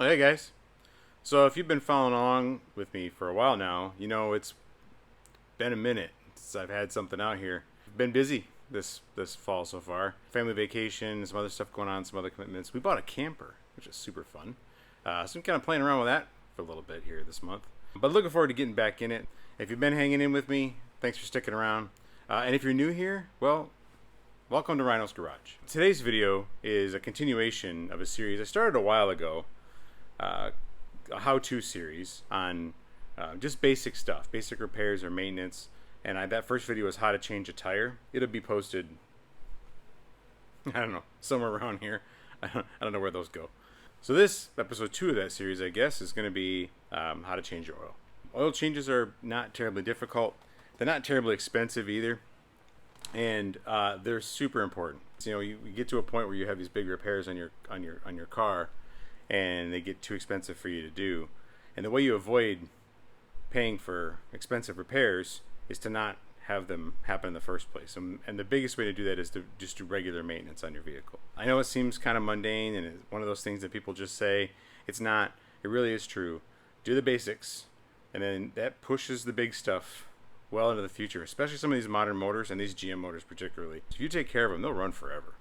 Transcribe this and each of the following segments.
Oh, hey guys. So if you've been following along with me for a while now, you know it's been a minute since I've had something out here. I've been busy this fall so far. Family vacation, some other stuff going on, some other commitments. We bought a camper, which is super fun. So I'm kind of playing around with that for a little bit here this month. But looking forward to getting back in it. If you've been hanging in with me, thanks for sticking around. And if you're new here, well, welcome to Rhino's Garage. Today's video is a continuation of a series I started a while ago. A how-to series on just basic stuff, basic repairs or maintenance. And that first video was how to change a tire. It'll be posted, I don't know, somewhere around here. I don't know where those go. So this, episode 2 of that series, I guess, is going to be how to change your oil. Oil changes are not terribly difficult. They're not terribly expensive either. And they're super important. So, you know, you get to a point where you have these big repairs on your car, and they get too expensive for you to do. And the way you avoid paying for expensive repairs is to not have them happen in the first place. And the biggest way to do that is to just do regular maintenance on your vehicle. I know it seems kind of mundane and it's one of those things that people just say. It's not. It really is true. Do the basics, and then that pushes the big stuff well into the future, especially some of these modern motors and these GM motors particularly. If you take care of them, they'll run forever.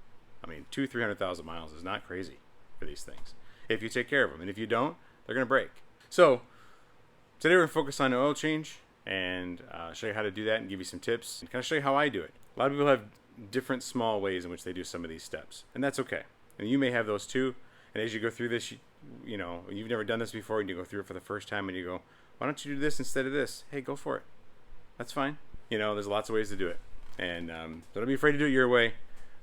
I mean, 200,000-300,000 miles is not crazy for these things if you take care of them. And if you don't, they're going to break. So today we're going to focus on the oil change and show you how to do that and give you some tips and kind of show you how I do it. A lot of people have different small ways in which they do some of these steps, and that's okay. And you may have those too. And as you go through this, you know, you've never done this before and you go through it for the first time and you go, why don't you do this instead of this? Hey, go for it. That's fine. You know, there's lots of ways to do it. And don't be afraid to do it your way.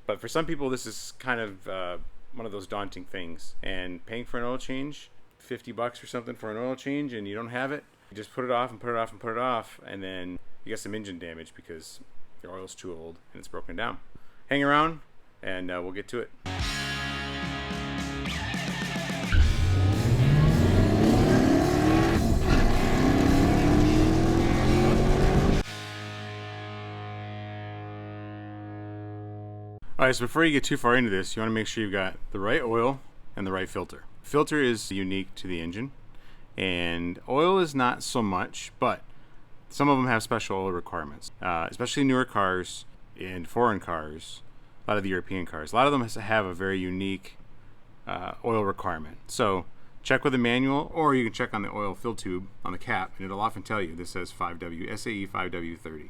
But for some people, this is kind of one of those daunting things. And paying for an oil change, $50 or something for an oil change, and you don't have it, you just put it off and put it off and put it off, and then you get some engine damage because your oil's too old and it's broken down. Hang around, and we'll get to it. Alright, so before you get too far into this, you want to make sure you've got the right oil and the right filter. Filter is unique to the engine, and oil is not so much, but some of them have special oil requirements, especially newer cars and foreign cars, a lot of the European cars. A lot of them have a very unique oil requirement. So check with the manual, or you can check on the oil fill tube on the cap, and it'll often tell you this says 5W, SAE 5W30.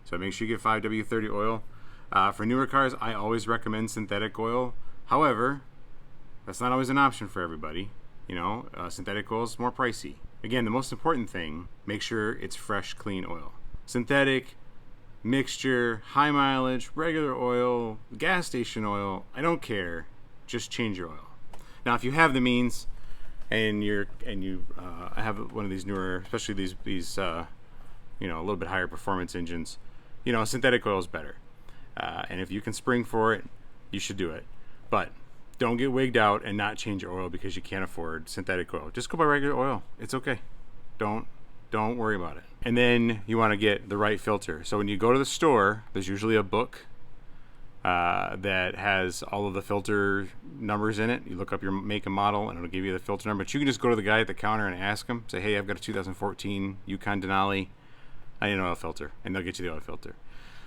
So make sure you get 5W30 oil. For newer cars, I always recommend synthetic oil. However, that's not always an option for everybody. You know, synthetic oil is more pricey. Again, the most important thing, make sure it's fresh, clean oil. Synthetic, mixture, high mileage, regular oil, gas station oil, I don't care. Just change your oil. Now, if you have the means and you have one of these newer, especially these you know, a little bit higher performance engines, you know, synthetic oil is better. And if you can spring for it, you should do it. But don't get wigged out and not change your oil because you can't afford synthetic oil. Just go buy regular oil. It's okay. Don't worry about it. And then you want to get the right filter. So when you go to the store, there's usually a book that has all of the filter numbers in it. You look up your make and model, and it'll give you the filter number. But you can just go to the guy at the counter and ask him. Say, hey, I've got a 2014 Yukon Denali. I need an oil filter. And they'll get you the oil filter.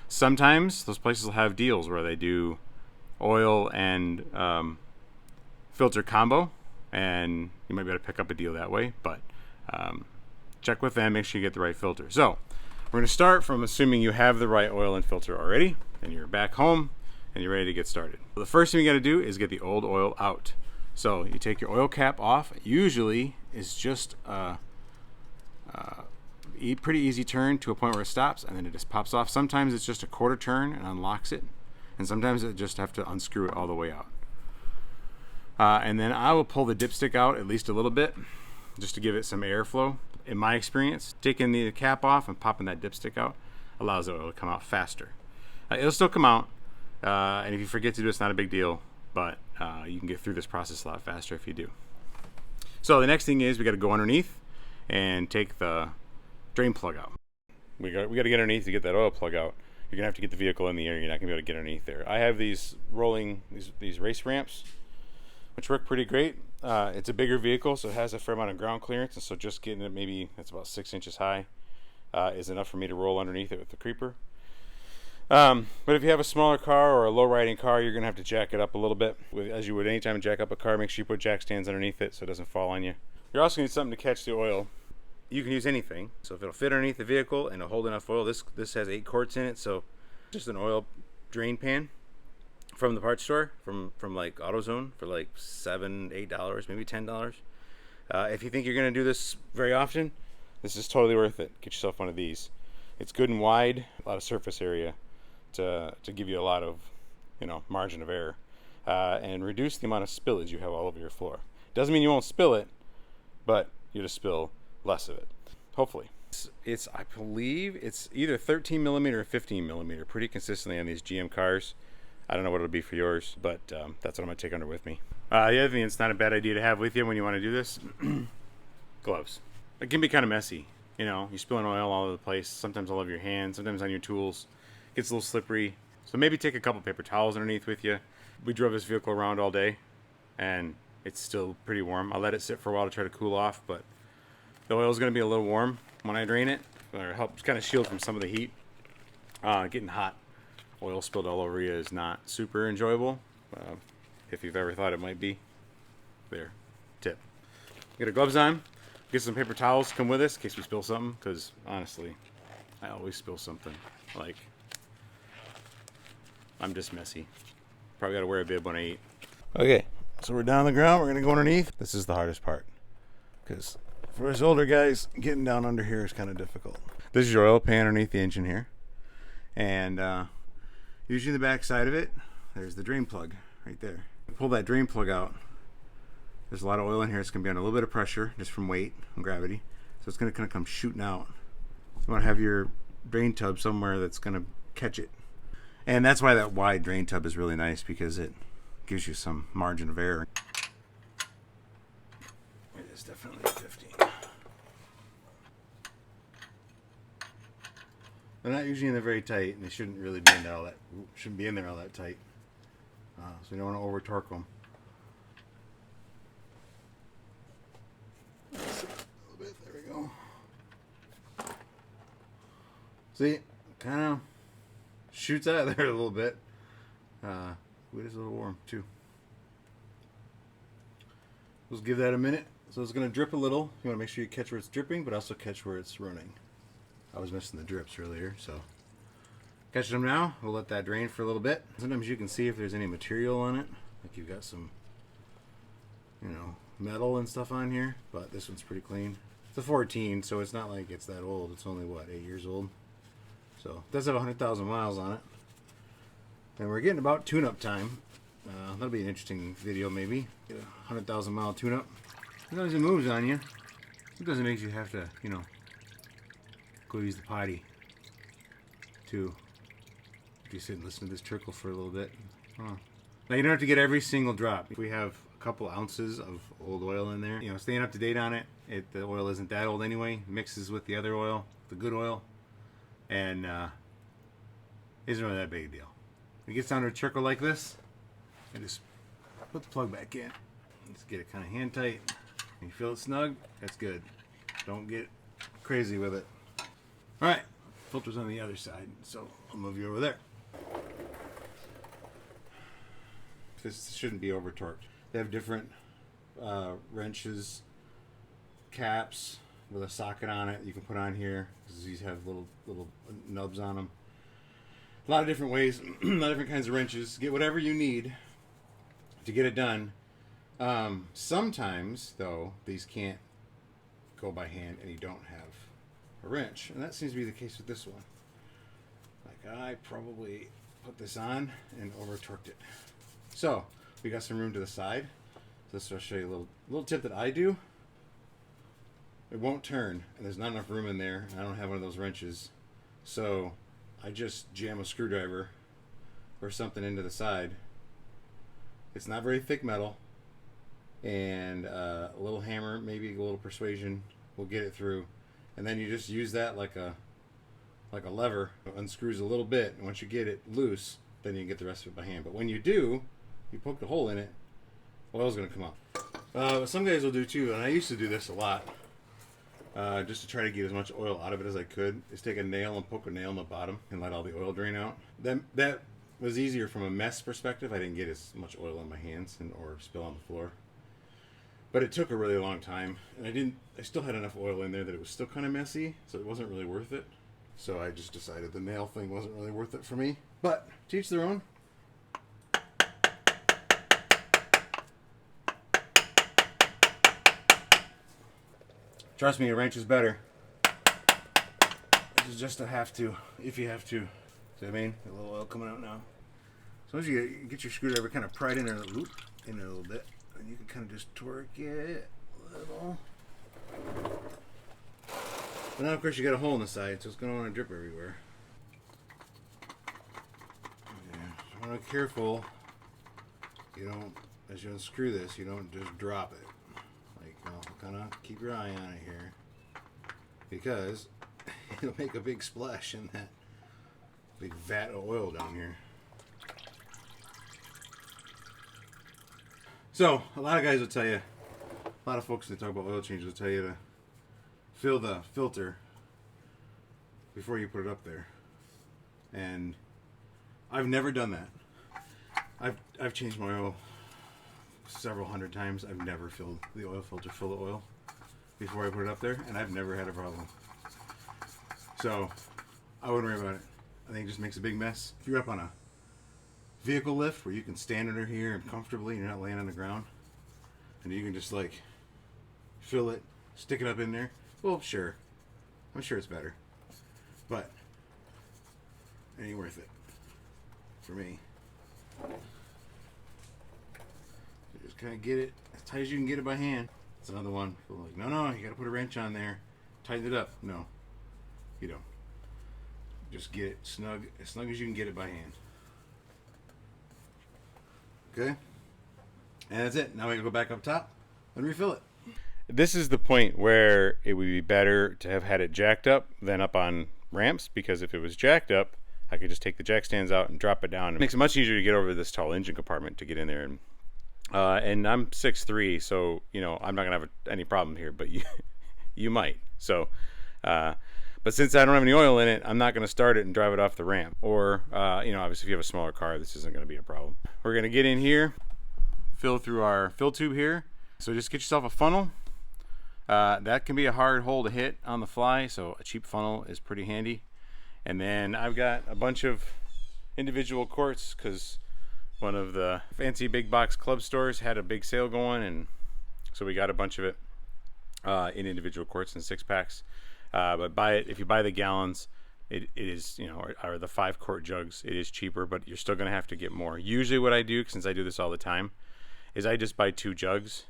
Sometimes those places will have deals where they do oil and filter combo, and you might be able to pick up a deal that way. But check with them, make sure you get the right filter. So we're going to start from assuming you have the right oil and filter already, and you're back home and you're ready to get started. The first thing you got to do is get the old oil out. So you take your oil cap off. Usually it's just pretty easy turn to a point where it stops, and then it just pops off. Sometimes it's just a quarter turn and unlocks it, and sometimes it just have to unscrew it all the way out. And then I will pull the dipstick out at least a little bit just to give it some airflow. In my experience, taking the cap off and popping that dipstick out allows the oil to come out faster. It'll still come out, and if you forget to do it, it's not a big deal, but you can get through this process a lot faster if you do. So the next thing is we got to go underneath and take the drain plug out. We got to get underneath to get that oil plug out. You're gonna have to get the vehicle in the air. You're not gonna be able to get underneath there. I have these rolling these race ramps, which work pretty great. It's a bigger vehicle, so it has a fair amount of ground clearance, and so just getting it, maybe that's about 6 inches high, is enough for me to roll underneath it with the creeper. But if you have a smaller car or a low riding car, you're going to have to jack it up a little bit. As you would anytime you jack up a car, make sure you put jack stands underneath it so it doesn't fall on you. You're also going to need something to catch the oil. You can use anything. So if it'll fit underneath the vehicle and it'll hold enough oil, this has 8 quarts in it, so just an oil drain pan from the parts store, from like AutoZone for like $7-8, maybe $10. If you think you're going to do this very often, this is totally worth it. Get yourself one of these. It's good and wide, a lot of surface area to give you a lot of, margin of error, and reduce the amount of spillage you have all over your floor. Doesn't mean you won't spill it, but you just spill less of it, hopefully. It's I believe it's either 13 millimeter or 15 millimeter, pretty consistently on these GM cars. I don't know what it'll be for yours, but that's what I'm gonna take under with me. The other thing that's not a bad idea to have with you when you want to do this, gloves. It can be kind of messy. You're spilling oil all over the place, sometimes all over your hands, sometimes on your tools. It gets a little slippery. So maybe take a couple paper towels underneath with you. We drove this vehicle around all day, and it's still pretty warm. I'll let it sit for a while to try to cool off, but the oil is going to be a little warm when I drain it, or it helps kind of shield from some of the heat. Getting hot oil spilled all over you is not super enjoyable, if you've ever thought it might be. There, tip. Get our gloves on. Get some paper towels, come with us in case we spill something, because honestly, I always spill something. Like, I'm just messy. Probably gotta wear a bib when I eat. Okay, so we're down on the ground, we're gonna go underneath. This is the hardest part, because for us older guys, getting down under here is kind of difficult. This is your oil pan underneath the engine here, and usually the back side of it, there's the drain plug right there. Pull that drain plug out. There's a lot of oil in here. It's going to be under a little bit of pressure just from weight and gravity. So it's going to kind of come shooting out. You want to have your drain tub somewhere that's going to catch it. And that's why that wide drain tub is really nice, because it gives you some margin of error. It is definitely 15. They're not usually in there very tight, and they shouldn't really be in there all that. Shouldn't be in there all that tight. So you don't want to over torque them. See, kind of shoots out of there a little bit. It is a little warm too. Let's give that a minute. So it's going to drip a little. You want to make sure you catch where it's dripping, but also catch where it's running. I was missing the drips earlier, so catching them now. We'll let that drain for a little bit. Sometimes you can see if there's any material on it, like you've got some, metal and stuff on here. But this one's pretty clean. It's a 14, so it's not like it's that old. It's only what, 8 years old. So it does have 100,000 miles on it. And we're getting about tune-up time. That'll be an interesting video maybe. Get a 100,000 mile tune-up. Sometimes it moves on you. Sometimes it makes you have to, go use the potty too. If you sit and listen to this trickle for a little bit. Now you don't have to get every single drop. If we have a couple ounces of old oil in there, staying up to date on it. The oil isn't that old anyway. Mixes with the other oil, the good oil. And isn't really that big a deal. When it gets down to a trickle like this, I just put the plug back in. Just get it kind of hand tight. When you feel it snug, that's good. Don't get crazy with it. Alright, filter's on the other side, so I'll move you over there. This shouldn't be over torqued. They have different wrenches, caps with a socket on it you can put on here, because these have little nubs on them. A lot of different ways, a lot of different kinds of wrenches. Get whatever you need to get it done. Sometimes, though, these can't go by hand and you don't have a wrench, and that seems to be the case with this one. Like, I probably put this on and over torqued it. So we got some room to the side. So this will show you a little tip that I do. It won't turn, and there's not enough room in there. I don't have one of those wrenches, so I just jam a screwdriver or something into the side. It's not very thick metal, and a little hammer, maybe a little persuasion, will get it through. And then you just use that like a lever. It unscrews a little bit, and once you get it loose, then you can get the rest of it by hand. But when you do, you poke the hole in it, oil's going to come up. Some guys will do too, and I used to do this a lot, just to try to get as much oil out of it as I could. Is take a nail and poke a nail in the bottom and let all the oil drain out. That was easier from a mess perspective. I didn't get as much oil on my hands or spill on the floor. But it took a really long time, and I still had enough oil in there that it was still kind of messy, so it wasn't really worth it. So I just decided the nail thing wasn't really worth it for me. But to each their own. Trust me, a wrench is better. This is just a have to, if you have to. See what I mean? A little oil coming out now. So once you get your screwdriver kind of pried in there, loop in there a little bit, and you can kind of just torque it a little. But now, of course, you got a hole in the side, so it's going to want to drip everywhere. Yeah, want to be careful. You don't, as you unscrew this, you don't just drop it. Like, kind of keep your eye on it here, because it'll make a big splash in that big vat of oil down here. So, a lot of guys will tell you, a lot of folks that talk about oil changes will tell you to fill the filter before you put it up there. And I've never done that. I've changed my oil several hundred times. I've never filled the oil filter full of oil before I put it up there, and I've never had a problem. So I wouldn't worry about it. I think it just makes a big mess. If you're up on a vehicle lift where you can stand under here and comfortably, you're not laying on the ground, and you can just like fill it, stick it up in there, well, sure, I'm sure it's better, but it ain't worth it for me. You just kind of get it as tight as you can get it by hand. It's another one. Like, no, you got to put a wrench on there, tighten it up. No, you don't. Just get it snug, as snug as you can get it by hand. Okay, and that's it. Now we gotta go back up top and refill it. This is the point where it would be better to have had it jacked up than up on ramps, because if it was jacked up, I could just take the jack stands out and drop it down. It makes it much easier to get over this tall engine compartment to get in there. And I'm 6'3", so I'm not gonna have any problem here, but you might. So, but since I don't have any oil in it, I'm not gonna start it and drive it off the ramp. Or obviously if you have a smaller car, this isn't gonna be a problem. We're gonna get in here, fill through our fill tube here. So just get yourself a funnel. That can be a hard hole to hit on the fly, so a cheap funnel is pretty handy. And then I've got a bunch of individual quarts, because one of the fancy big box club stores had a big sale going, and so we got a bunch of it in individual quarts and 6-packs. But if you buy the gallons, it is, or the 5-quart jugs, it is cheaper, but you're still gonna have to get more. Usually what I do, since I do this all the time, is I just buy 2 jugs,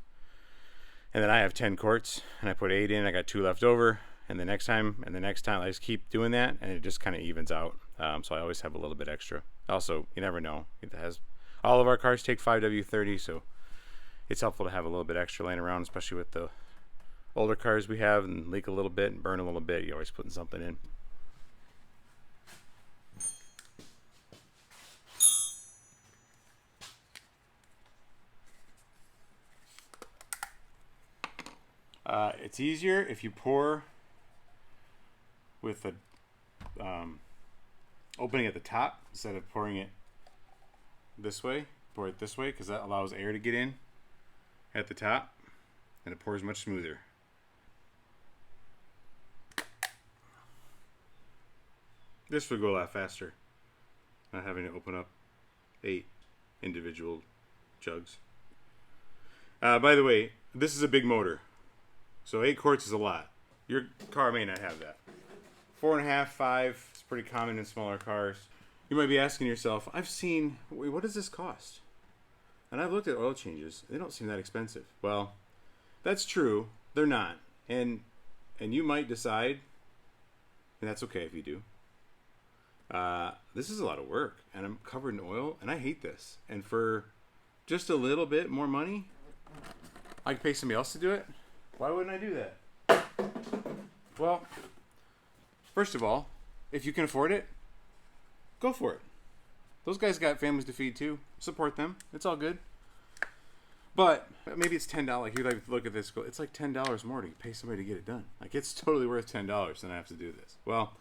and then I have 10 quarts, and I put 8 in. I got 2 left over, and the next time, I just keep doing that, and it just kind of evens out. So I always have a little bit extra. Also, you never know. All of our cars take 5W30, so it's helpful to have a little bit extra laying around, especially with the older cars we have and leak a little bit and burn a little bit. You're always putting something in. It's easier if you pour with the opening at the top instead of pouring it this way. Pour it this way, because that allows air to get in at the top, and it pours much smoother. This would go a lot faster, not having to open up 8 individual jugs. By the way, this is a big motor, so 8 quarts is a lot. Your car may not have that. 4.5, 5 is pretty common in smaller cars. You might be asking yourself, what does this cost? And I've looked at oil changes. They don't seem that expensive. Well, that's true. They're not. And you might decide, and that's okay if you do, this is a lot of work, and I'm covered in oil, and I hate this. And for just a little bit more money, I could pay somebody else to do it. Why wouldn't I do that? Well, first of all, if you can afford it, go for it. Those guys got families to feed too. Support them. It's all good. But maybe it's $10. Like you like look at this, go, it's like $10 more to pay somebody to get it done. Like it's totally worth $10, and I have to do this. Well,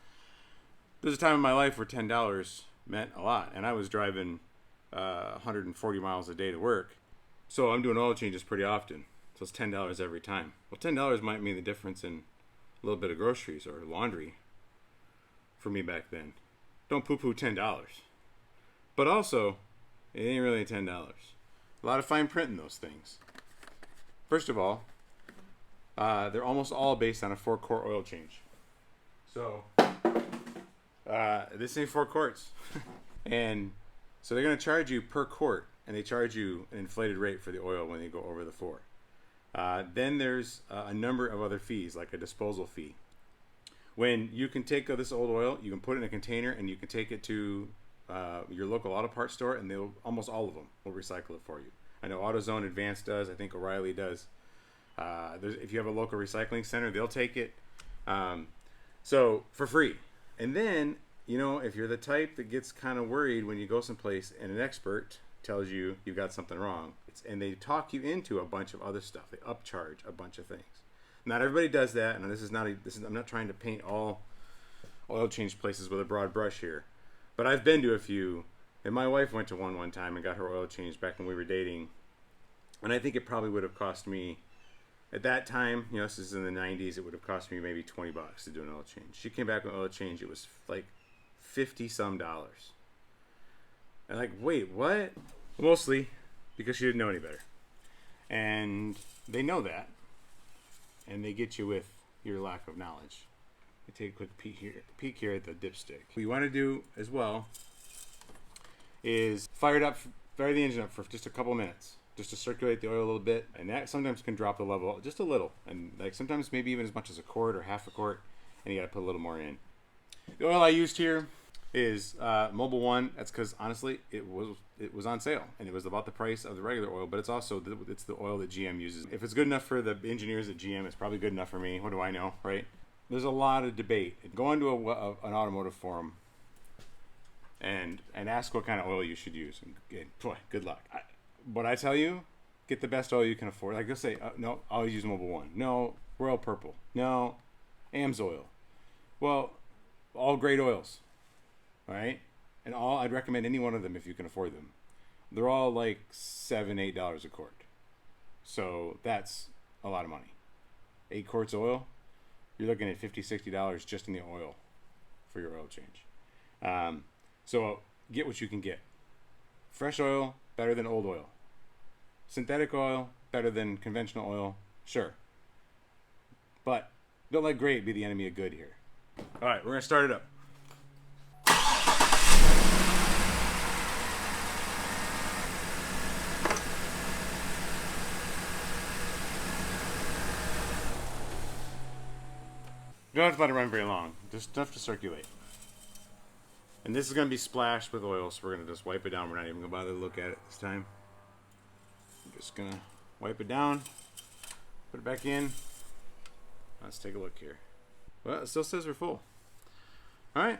there's a time in my life where $10 meant a lot, and I was driving 140 miles a day to work, so I'm doing oil changes pretty often. So it's $10 every time. Well, $10 might mean the difference in a little bit of groceries or laundry for me back then. Don't poo-poo $10, but also it ain't really $10. A lot of fine print in those things. First of all, they're almost all based on a 4-quart oil change. So this ain't 4 quarts. And so they're going to charge you per quart, and they charge you an inflated rate for the oil when they go over the 4. Then there's a number of other fees, like a disposal fee. When you can take this old oil, you can put it in a container, and you can take it to your local auto parts store, and they'll almost all of them will recycle it for you. I know AutoZone Advanced does. I think O'Reilly does. If you have a local recycling center, they'll take it. So for free. And then, you know, if you're the type that gets kind of worried when you go someplace and an expert tells you you've got something wrong, and they talk you into a bunch of other stuff. They upcharge a bunch of things. Not everybody does that, and I'm not trying to paint all oil change places with a broad brush here. But I've been to a few, and my wife went to one time and got her oil changed back when we were dating. And I think it probably would have cost me, at that time, you know, this is in the 90s, it would have cost me maybe $20 to do an oil change. She came back with an oil change, it was like $50-some. And like, wait, what? Mostly because she didn't know any better. And they know that. And they get you with your lack of knowledge. I take a quick peek here at the dipstick. What you want to do as well is fire the engine up for just a couple minutes, just to circulate the oil a little bit, and that sometimes can drop the level just a little, and like sometimes maybe even as much as a quart or half a quart, and you got to put a little more in. The oil I used here is Mobil 1. That's because honestly it was on sale, and it was about the price of the regular oil, but it's also it's the oil that GM uses. If it's good enough for the engineers at GM, it's probably good enough for me. What do I know, right? There's a lot of debate. Go into an automotive forum and ask what kind of oil you should use. And boy, good luck. What I tell you, get the best oil you can afford. Like they'll say, no, I'll use Mobil 1. No, Royal Purple. No, AMSOIL. Well, all great oils, all right? And I'd recommend any one of them if you can afford them. They're all like $7-8 a quart. So that's a lot of money. 8 quarts oil, you're looking at $50-60 just in the oil for your oil change. So get what you can get. Fresh oil, better than old oil. Synthetic oil, better than conventional oil, sure. But don't let great be the enemy of good here. All right, we're going to start it up. You don't have to let it run very long, just enough to circulate. And this is going to be splashed with oil, so we're going to just wipe it down. We're not even going to bother to look at it this time. I'm just going to wipe it down, put it back in. Let's take a look here. Well, it still says we're full. All right.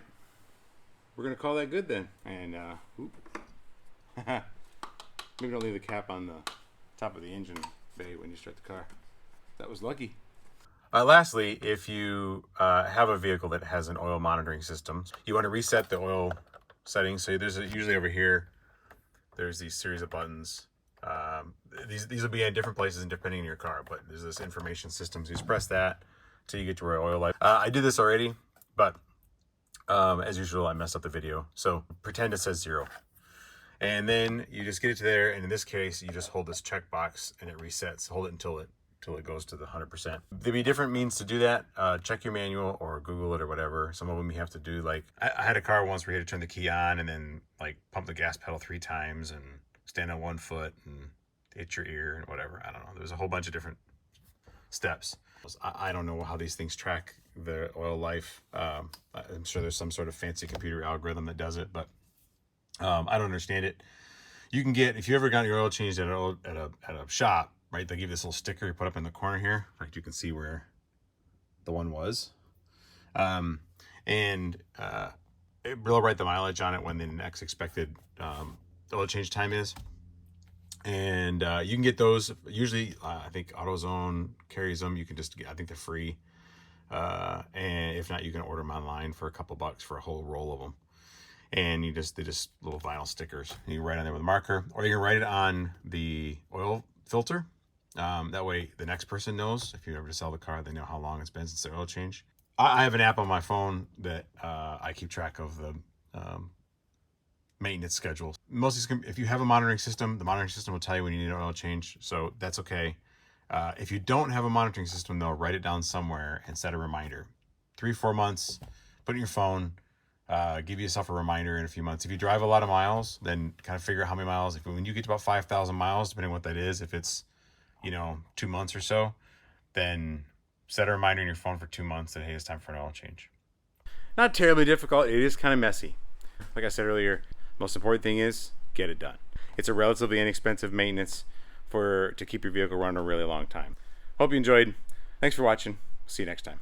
We're going to call that good then. And, maybe don't leave the cap on the top of the engine bay when you start the car. That was lucky. Lastly, if you have a vehicle that has an oil monitoring system, you want to reset the oil settings. So there's usually over here, there's these series of buttons. These will be in different places and depending on your car, but there's this information system. So you just press that till you get to where oil life. I did this already, but as usual, I messed up the video. So pretend it says 0. And then you just get it to there. And in this case, you just hold this checkbox and it resets. Hold it until it goes to the 100%. There'll be different means to do that. Check your manual or Google it or whatever. Some of them you have to do, like, I had a car once where you had to turn the key on and then like pump the gas pedal 3 times and stand on one foot and hit your ear and whatever. I don't know. There's a whole bunch of different steps. I don't know how these things track the oil life. I'm sure there's some sort of fancy computer algorithm that does it, but I don't understand it. You can get, if you ever got your oil changed at a shop, right, they give you this little sticker you put up in the corner here. Like you can see where the one was. And they'll write the mileage on it when the next expected oil change time is. And you can get those usually. I think AutoZone carries them. You can just get, I think they're free. And if not, you can order them online for a couple bucks for a whole roll of them. And they're just little vinyl stickers. You can write on there with a marker, or you can write it on the oil filter. That way the next person knows, if you ever sell the car, they know how long it's been since the oil change. I have an app on my phone that I keep track of the maintenance schedules. If you have a monitoring system, the monitoring system will tell you when you need an oil change, so that's okay. If you don't have a monitoring system, though, write it down somewhere and set a reminder. 3-4 months, put it in your phone. Give yourself a reminder in a few months. If you drive a lot of miles, then kind of figure out how many miles. When you get to about 5,000 miles, depending on what that is, if it's 2 months or so, then set a reminder in your phone for 2 months that, hey, it's time for an oil change. Not terribly difficult. It is kind of messy. Like I said earlier, most important thing is get it done. It's a relatively inexpensive maintenance to keep your vehicle running a really long time. Hope you enjoyed. Thanks for watching. See you next time.